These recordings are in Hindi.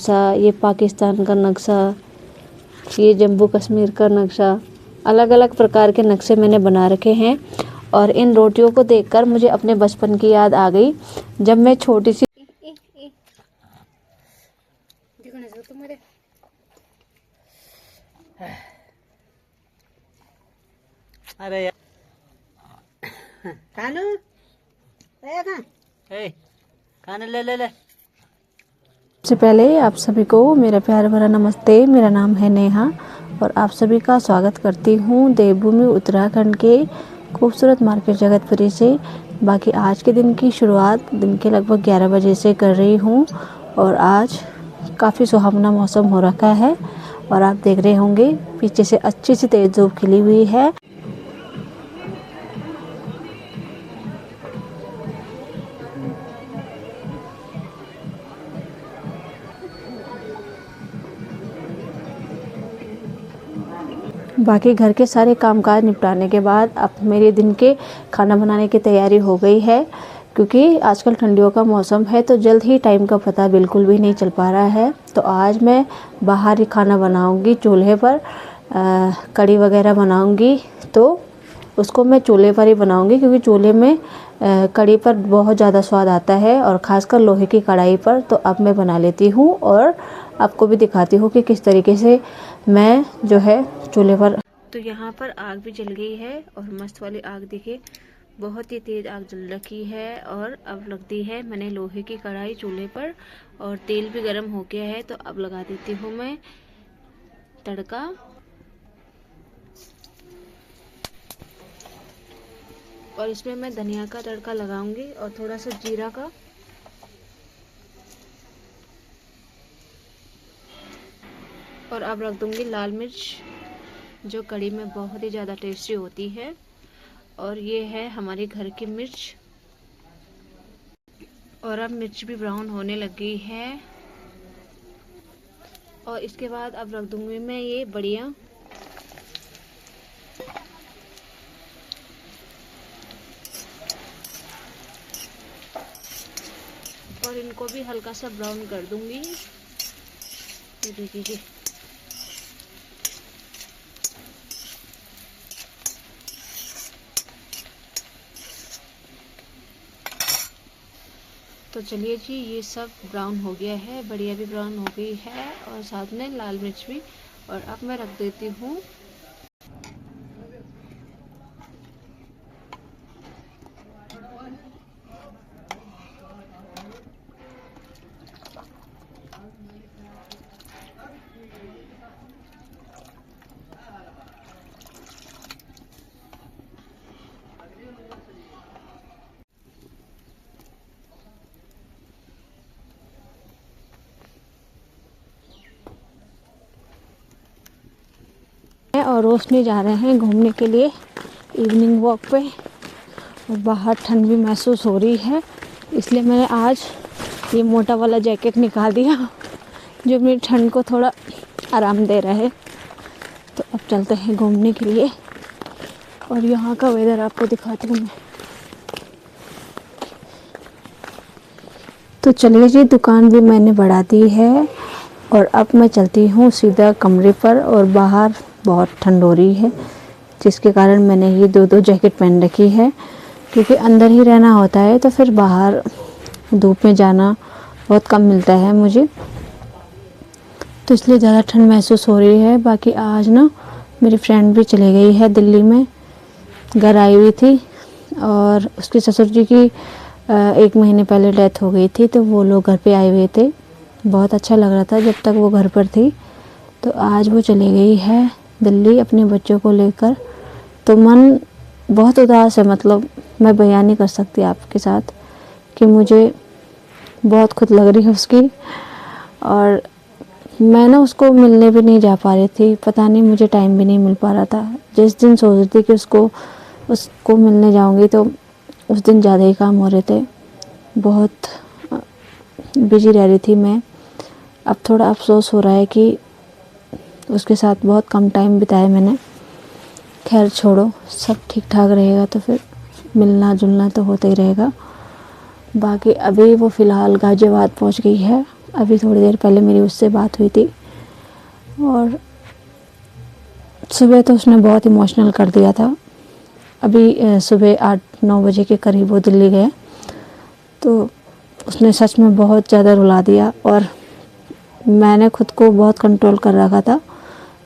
नक्शा, ये पाकिस्तान का नक्शा, ये जम्मू कश्मीर का नक्शा, अलग अलग प्रकार के नक्शे मैंने बना रखे हैं। और इन रोटियों को देखकर मुझे अपने बचपन की याद आ गई, जब मैं छोटी सी अरे यार कानू कानू ले ले ले। सबसे पहले आप सभी को मेरा प्यार भरा नमस्ते। मेरा नाम है नेहा और आप सभी का स्वागत करती हूँ देवभूमि उत्तराखंड के खूबसूरत मार्केट जगतपुरी से। बाकी आज के दिन की शुरुआत दिन के लगभग 11 बजे से कर रही हूँ और आज काफ़ी सुहावना मौसम हो रखा है और आप देख रहे होंगे पीछे से अच्छी सी तेज़ धूप खिली हुई है। बाकी घर के सारे कामकाज निपटाने के बाद अब मेरे दिन के खाना बनाने की तैयारी हो गई है, क्योंकि आजकल ठंडियों का मौसम है तो जल्द ही टाइम का पता बिल्कुल भी नहीं चल पा रहा है। तो आज मैं बाहर ही खाना बनाऊंगी, चूल्हे पर कढ़ी वगैरह बनाऊंगी तो उसको मैं चूल्हे पर ही बनाऊंगी, क्योंकि चूल्हे में कढ़ी पर बहुत ज़्यादा स्वाद आता है और ख़ासकर लोहे की कढ़ाई पर। तो अब मैं बना लेती हूँ और आपको भी दिखाती हूँ कि किस तरीके से मैं जो है चूल्हे पर। तो यहाँ पर आग भी जल गई है और मस्त वाली आग देखिए, बहुत ही तेज़ आग जल रखी है। और अब लगती है मैंने लोहे की कढ़ाई चूल्हे पर और तेल भी गर्म हो गया है। तो अब लगा देती हूँ मैं तड़का। और इसमें मैं धनिया का तड़का लगाऊंगी और थोड़ा सा जीरा का। और अब रख दूंगी लाल मिर्च, जो कढ़ी में बहुत ही ज़्यादा टेस्टी होती है। और ये है हमारे घर की मिर्च। और अब मिर्च भी ब्राउन होने लग गई है। और इसके बाद अब रख दूंगी मैं ये बढ़िया। और इनको भी हल्का सा ब्राउन कर दूंगी। ये देखिए, तो चलिए जी, ये सब ब्राउन हो गया है, बढ़िया भी ब्राउन हो गई है और साथ में लाल मिर्च भी। और अब मैं रख देती हूँ और रोशनी जा रहे हैं घूमने के लिए इवनिंग वॉक पे। और बाहर ठंड भी महसूस हो रही है, इसलिए मैंने आज ये मोटा वाला जैकेट निकाल दिया, जो मेरी ठंड को थोड़ा आराम दे रहा है। तो अब चलते हैं घूमने के लिए और यहाँ का वेदर आपको दिखाती हूँ मैं। तो चलिए जी, दुकान भी मैंने बढ़ा दी है और अब मैं चलती हूँ सीधा कमरे पर। और बाहर बहुत ठंड हो रही है, जिसके कारण मैंने ये दो जैकेट पहन रखी है, क्योंकि अंदर ही रहना होता है तो फिर बाहर धूप में जाना बहुत कम मिलता है मुझे, तो इसलिए ज़्यादा ठंड महसूस हो रही है। बाकी आज ना मेरी फ्रेंड भी चली गई है दिल्ली में, घर आई हुई थी और उसके ससुर जी की 1 महीने पहले डेथ हो गई थी, तो वो लोग घर पे आए हुए थे। बहुत अच्छा लग रहा था जब तक वो घर पर थी। तो आज वो चली गई है दिल्ली अपने बच्चों को लेकर। तो मन बहुत उदास है, मतलब मैं बयान नहीं कर सकती आपके साथ कि मुझे बहुत खुद लग रही है उसकी। और मैं ना उसको मिलने भी नहीं जा पा रही थी, पता नहीं मुझे टाइम भी नहीं मिल पा रहा था। जिस दिन सोच रही थी कि उसको मिलने जाऊंगी तो उस दिन ज़्यादा ही काम हो रहे थे, बहुत बिजी रह रही थी मैं। अब थोड़ा अफसोस हो रहा है कि उसके साथ बहुत कम टाइम बिताया मैंने। खैर छोड़ो, सब ठीक ठाक रहेगा तो फिर मिलना जुलना तो होता ही रहेगा। बाकी अभी वो फ़िलहाल गाज़ियाबाद पहुंच गई है अभी थोड़ी देर पहले मेरी उससे बात हुई थी और सुबह तो उसने बहुत इमोशनल कर दिया था। अभी सुबह 8-9 बजे के करीब वो दिल्ली गए तो उसने सच में बहुत ज़्यादा रुला दिया और मैंने खुद को बहुत कंट्रोल कर रखा था।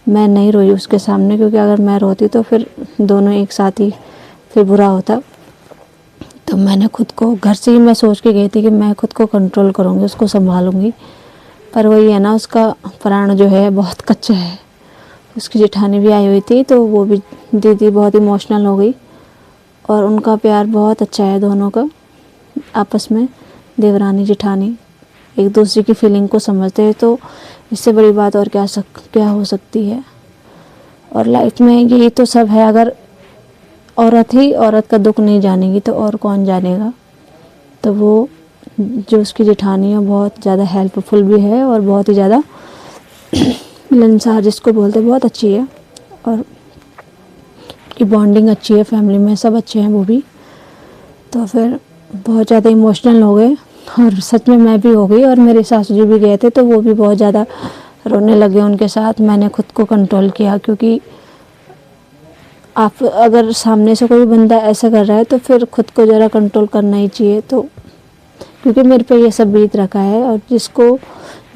मैं नहीं रोई उसके सामने, क्योंकि अगर मैं रोती तो फिर दोनों एक साथ ही फिर बुरा होता। तो मैंने खुद को घर से ही मैं सोच के गई थी कि मैं खुद को कंट्रोल करूँगी, उसको संभालूंगी। पर वही है ना, उसका प्राण जो है बहुत कच्चा है। उसकी जेठानी भी आई हुई थी तो वो भी दीदी बहुत इमोशनल हो गई और उनका प्यार बहुत अच्छा है दोनों का आपस में। देवरानी जेठानी एक दूसरे की फीलिंग को समझते हैं तो इससे बड़ी बात और क्या हो सकती है। और लाइफ में यही तो सब है, अगर औरत ही औरत का दुख नहीं जानेगी तो और कौन जानेगा। तो वो जो उसकी जेठानी है बहुत ज़्यादा हेल्पफुल भी है और बहुत ही ज़्यादा मिलनसार जिसको बोलते बहुत अच्छी है और की बॉन्डिंग अच्छी है, फैमिली में सब अच्छे हैं वो भी। तो फिर बहुत ज़्यादा इमोशनल हो गए और सच में मैं भी हो गई और मेरे सासू जी भी गए थे तो वो भी बहुत ज़्यादा रोने लगे उनके साथ। मैंने खुद को कंट्रोल किया, क्योंकि आप अगर सामने से कोई बंदा ऐसा कर रहा है तो फिर खुद को ज़रा कंट्रोल करना ही चाहिए। तो क्योंकि मेरे पे ये सब बीत रखा है और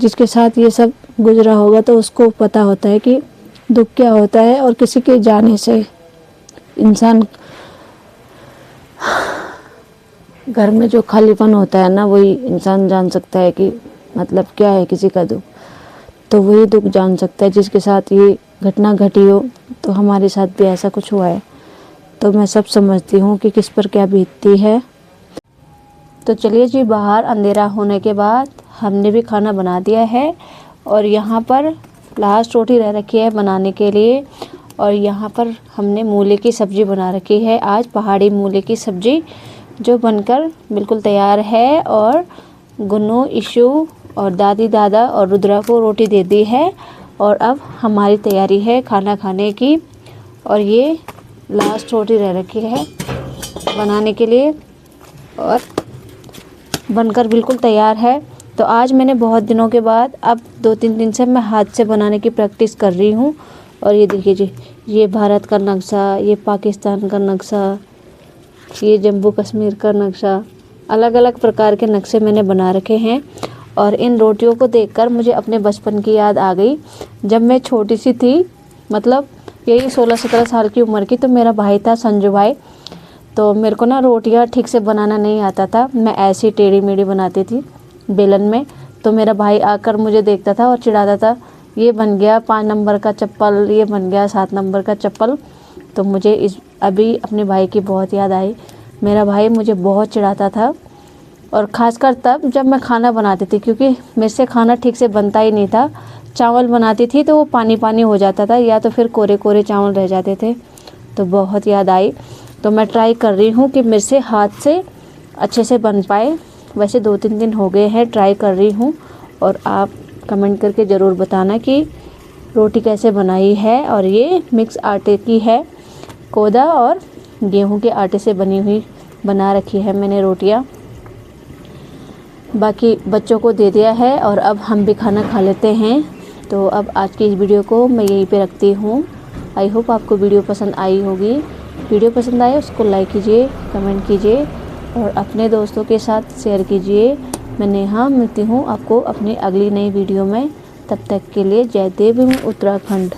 जिसके साथ ये सब गुजरा होगा तो उसको पता होता है कि दुख क्या होता है। और किसी के जाने से इंसान घर में जो खालीपन होता है ना, वही इंसान जान सकता है कि मतलब क्या है किसी का दुख। तो वही दुख जान सकता है जिसके साथ ये घटना घटी हो। तो हमारे साथ भी ऐसा कुछ हुआ है तो मैं सब समझती हूँ कि किस पर क्या बीतती है। तो चलिए जी, बाहर अंधेरा होने के बाद हमने भी खाना बना दिया है और यहाँ पर लास्ट रोटी रह रखी है बनाने के लिए। और यहाँ पर हमने मूली की सब्ज़ी बना रखी है, आज पहाड़ी मूली की सब्ज़ी जो बनकर बिल्कुल तैयार है। और गुन्नू, इशू और दादी दादा और रुद्रा को रोटी दे दी है और अब हमारी तैयारी है खाना खाने की। और ये लास्ट रोटी रह रखी है बनाने के लिए और बनकर बिल्कुल तैयार है। तो आज मैंने बहुत दिनों के बाद अब 2-3 दिन से मैं हाथ से बनाने की प्रैक्टिस कर रही हूँ। और ये देखिए जी, ये भारत का नक्शा, ये पाकिस्तान का नक्शा, ये जम्मू कश्मीर का नक्शा, अलग अलग प्रकार के नक्शे मैंने बना रखे हैं। और इन रोटियों को देखकर मुझे अपने बचपन की याद आ गई। जब मैं छोटी सी थी, मतलब यही 16-17 साल की उम्र की, तो मेरा भाई था संजू भाई। तो मेरे को ना रोटियां ठीक से बनाना नहीं आता था, मैं ऐसी टेढ़ी मेढ़ी बनाती थी बेलन में। तो मेरा भाई आकर मुझे देखता था और चिढ़ाता था, ये बन गया 5 नंबर का चप्पल, ये बन गया 7 नंबर का चप्पल। तो मुझे अभी अपने भाई की बहुत याद आई। मेरा भाई मुझे बहुत चिढ़ाता था और ख़ासकर तब जब मैं खाना बनाती थी, क्योंकि मेरे से खाना ठीक से बनता ही नहीं था। चावल बनाती थी तो वो पानी पानी हो जाता था या तो फिर कोरे कोरे चावल रह जाते थे। तो बहुत याद आई। तो मैं ट्राई कर रही हूँ कि मेरे से हाथ से अच्छे से बन पाए। वैसे 2-3 दिन हो गए हैं ट्राई कर रही हूँ और आप कमेंट करके ज़रूर बताना कि रोटी कैसे बनाई है। और ये मिक्स आटे की है, कोदा और गेहूं के आटे से बनी हुई बना रखी है मैंने रोटियां। बाकी बच्चों को दे दिया है और अब हम भी खाना खा लेते हैं। तो अब आज की इस वीडियो को मैं यहीं पे रखती हूँ। आई होप आपको वीडियो पसंद आई होगी। वीडियो पसंद आए उसको लाइक कीजिए, कमेंट कीजिए और अपने दोस्तों के साथ शेयर कीजिए। मैं नेहा मिलती हूँ आपको अपनी अगली नई वीडियो में। तब तक के लिए जय देव उत्तराखंड।